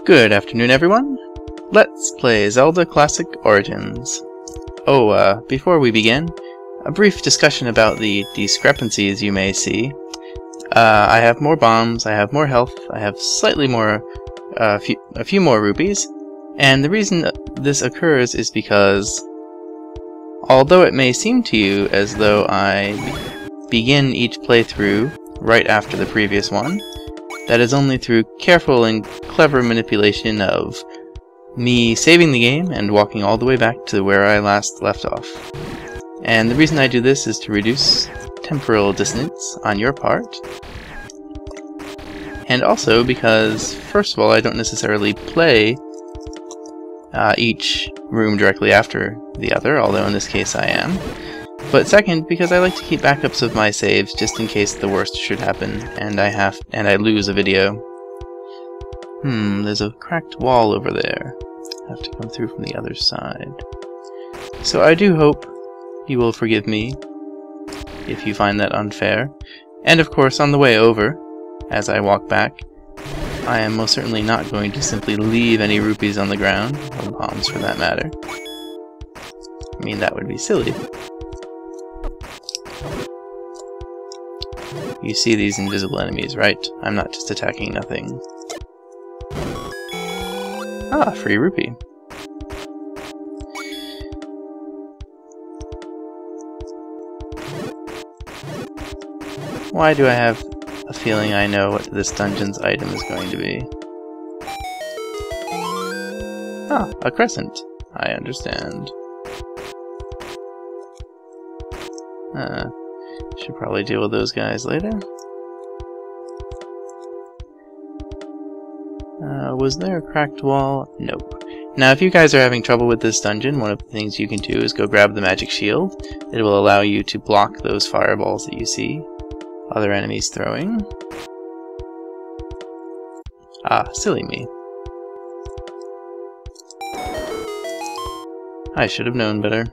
Good afternoon, everyone. Let's play Zelda Classic Origins. Before we begin, a brief discussion about the discrepancies you may see. I have more bombs, I have more health, I have slightly more, a few more rupees, and the reason this occurs is because, although it may seem to you as though I begin each playthrough right after the previous one, that is only through careful and clever manipulation of me saving the game and walking all the way back to where I last left off. And the reason I do this is to reduce temporal dissonance on your part, and also because, first of all, I don't necessarily play each room directly after the other, although in this case I am. But second, because I like to keep backups of my saves just in case the worst should happen and I lose a video. There's a cracked wall over there. I have to come through from the other side. So I do hope you will forgive me if you find that unfair. And of course, on the way over, as I walk back, I am most certainly not going to simply leave any rupees on the ground, or bombs for that matter. I mean, that would be silly. You see these invisible enemies, right? I'm not just attacking nothing. Ah, free rupee. Why do I have a feeling I know what this dungeon's item is going to be? Ah, a crescent. I understand. Should probably deal with those guys later. Was there a cracked wall? Nope. Now, if you guys are having trouble with this dungeon, one of the things you can do is go grab the magic shield. It will allow you to block those fireballs that you see other enemies throwing. Ah, silly me. I should have known better.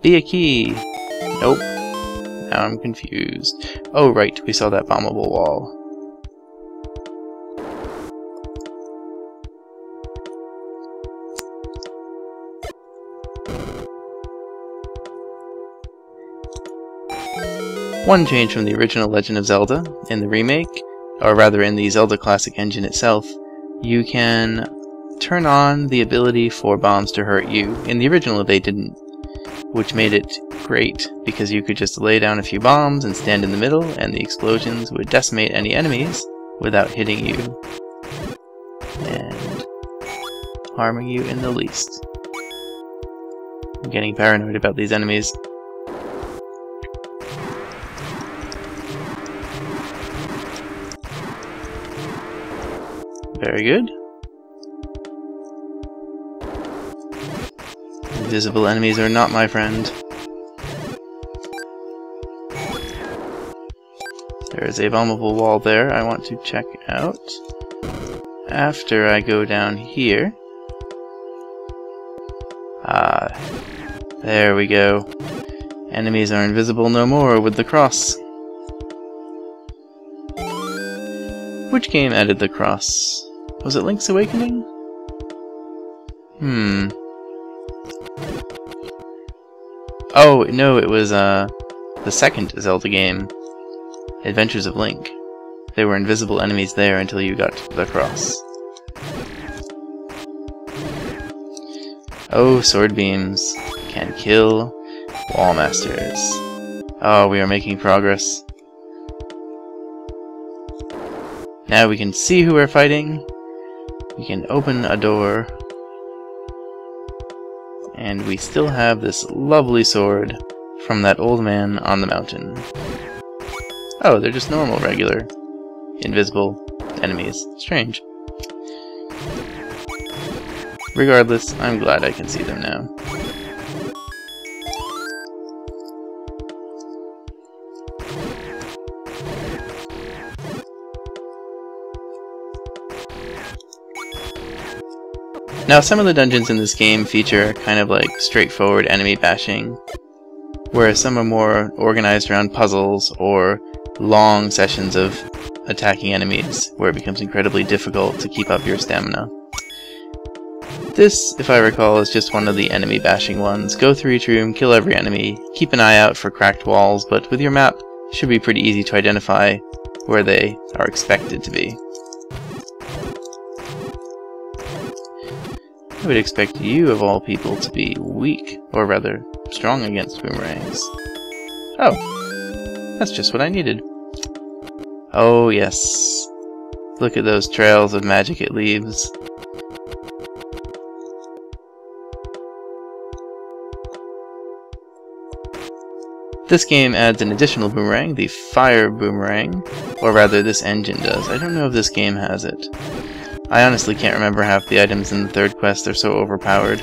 Be a key! Nope. Now I'm confused. Oh right, we saw that bombable wall. One change from the original Legend of Zelda, in the remake, or rather in the Zelda Classic engine itself, you can turn on the ability for bombs to hurt you. In the original they didn't, which made it great, because you could just lay down a few bombs and stand in the middle, and the explosions would decimate any enemies without hitting you and harming you in the least. I'm getting paranoid about these enemies. Very good. Invisible enemies are not my friend. There is a bombable wall there I want to check out. After I go down here. Ah, there we go. Enemies are invisible no more with the cross. Which game added the cross? Was it Link's Awakening? Oh, no, it was, the second Zelda game, Adventures of Link. There were invisible enemies there until you got the cross. Oh, sword beams can kill wall masters. Oh, we are making progress. Now we can see who we're fighting. We can open a door. And we still have this lovely sword from that old man on the mountain. Oh, they're just normal, regular, invisible enemies. Strange. Regardless, I'm glad I can see them now. Now, some of the dungeons in this game feature kind of like straightforward enemy bashing, whereas some are more organized around puzzles or long sessions of attacking enemies where it becomes incredibly difficult to keep up your stamina. This, if I recall, is just one of the enemy bashing ones. Go through each room, kill every enemy, keep an eye out for cracked walls, but with your map, it should be pretty easy to identify where they are expected to be. I would expect you, of all people, to be weak, or rather, strong against boomerangs. Oh, that's just what I needed. Oh yes, look at those trails of magic it leaves. This game adds an additional boomerang, the fire boomerang, or rather this engine does. I don't know if this game has it. I honestly can't remember half the items in the third quest, they're so overpowered.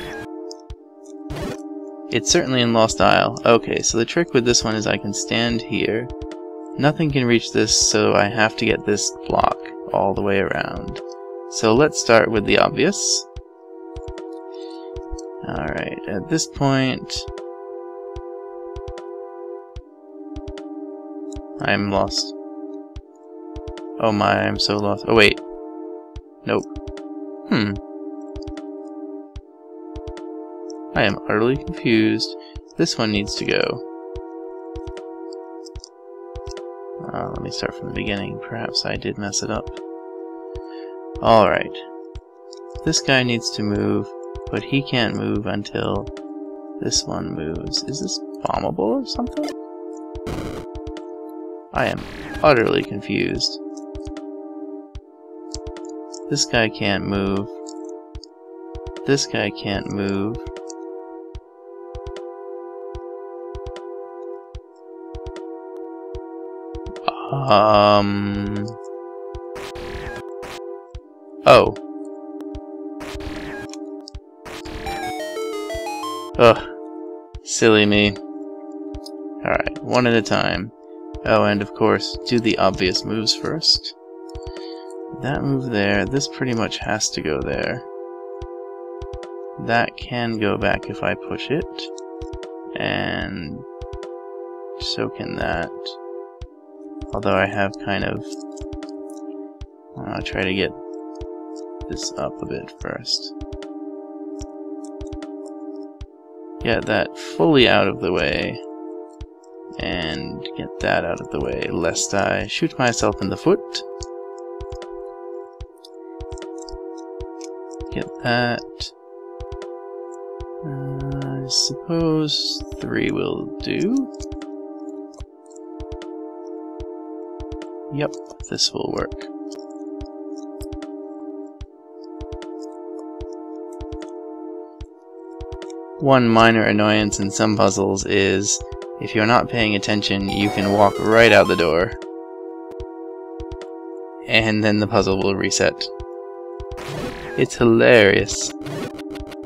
It's certainly in Lost Isle. Okay, so the trick with this one is I can stand here. Nothing can reach this, so I have to get this block all the way around. So let's start with the obvious. Alright, at this point... I'm lost. Oh my, I'm so lost. Oh wait. Nope. I am utterly confused. This one needs to go. Let me start from the beginning. Perhaps I did mess it up. Alright. This guy needs to move, but he can't move until this one moves. Is this bombable or something? I am utterly confused. This guy can't move. This guy can't move. Oh. Ugh. Silly me. Alright, one at a time. Oh, and of course, do the obvious moves first. That move there, this pretty much has to go there. That can go back if I push it. And so can that. Although I have kind of... I'll try to get this up a bit first. Get that fully out of the way. And get that out of the way, lest I shoot myself in the foot. Get that. I suppose 3 will do. Yep, this will work. One minor annoyance in some puzzles is if you're not paying attention, you can walk right out the door. And then the puzzle will reset. It's hilarious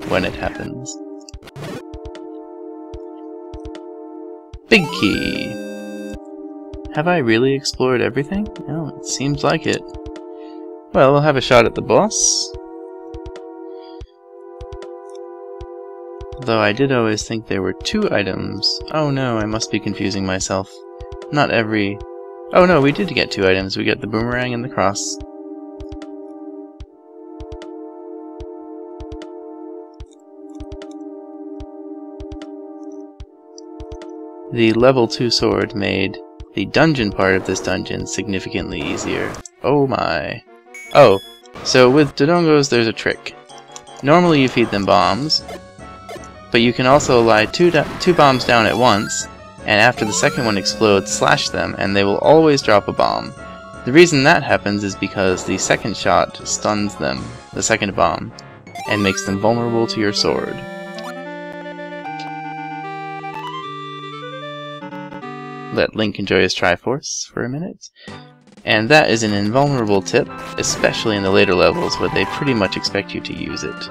when it happens. Big key. Have I really explored everything? No, it seems like it. Well, we'll have a shot at the boss. Though I did always think there were 2 items. Oh no, I must be confusing myself. Not every... Oh no, we did get 2 items. We got the boomerang and the cross. The level 2 sword made the dungeon part of this dungeon significantly easier. Oh my. Oh, so with Dodongos there's a trick. Normally you feed them bombs, but you can also lie two bombs down at once, and after the second one explodes, slash them, and they will always drop a bomb. The reason that happens is because the second shot stuns them, the second bomb, and makes them vulnerable to your sword. Let Link enjoy his Triforce for a minute. And that is an invulnerable tip, especially in the later levels where they pretty much expect you to use it.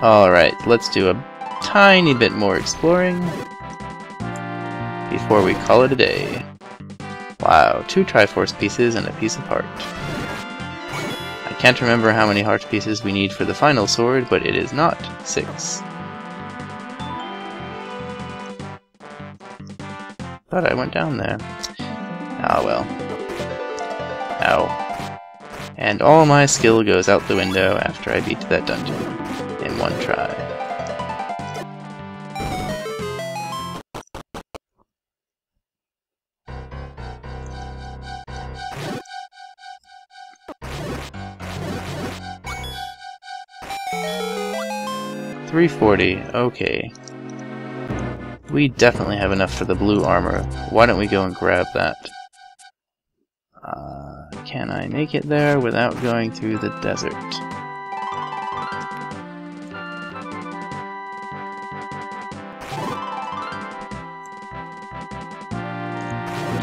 Alright, let's do a tiny bit more exploring before we call it a day. Wow, 2 Triforce pieces and a piece of heart. I can't remember how many heart pieces we need for the final sword, but it is not 6. Thought I went down there. Ah well. Ow. And all my skill goes out the window after I beat that dungeon in one try. $340, okay. We definitely have enough for the blue armor. Why don't we go and grab that? Can I make it there without going through the desert?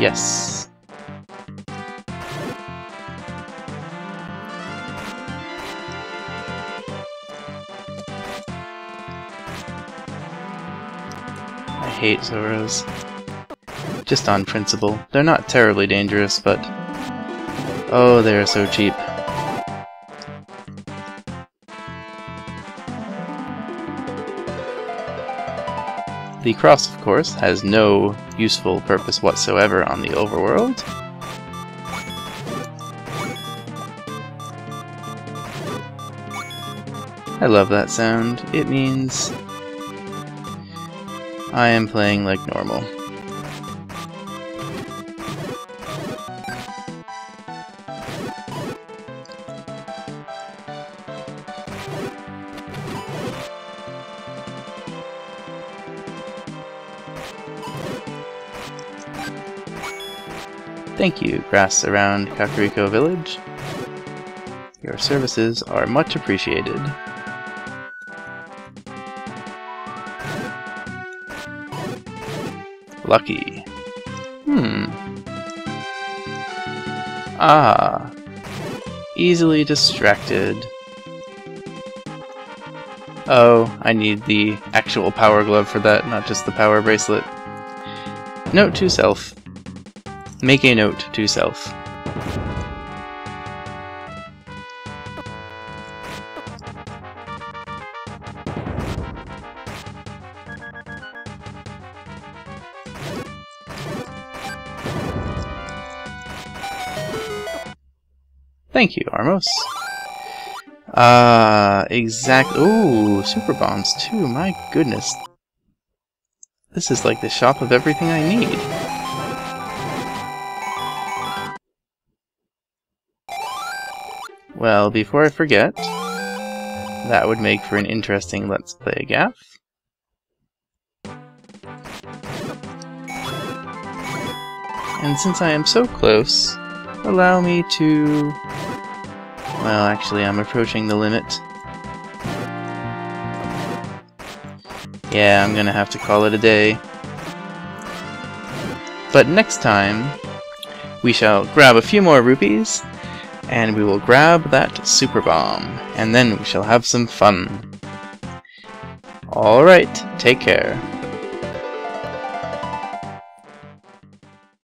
Yes. I hate Zoros. Just on principle. They're not terribly dangerous, but oh, they're so cheap. The cross, of course, has no useful purpose whatsoever on the overworld. I love that sound. It means I am playing like normal. Thank you, grass around Kakariko Village. Your services are much appreciated. Lucky. Ah. Easily distracted. Oh, I need the actual power glove for that, not just the power bracelet. Note to self. Make a note to self. Thank you, Armos. Exactly. Ooh, super bombs too. My goodness. This is like the shop of everything I need. Well, before I forget, that would make for an interesting Let's Play gaff. And since I am so close, allow me to... Well, actually, I'm approaching the limit. Yeah, I'm gonna have to call it a day. But next time, we shall grab a few more rupees, and we will grab that super bomb, and then we shall have some fun. Alright, take care.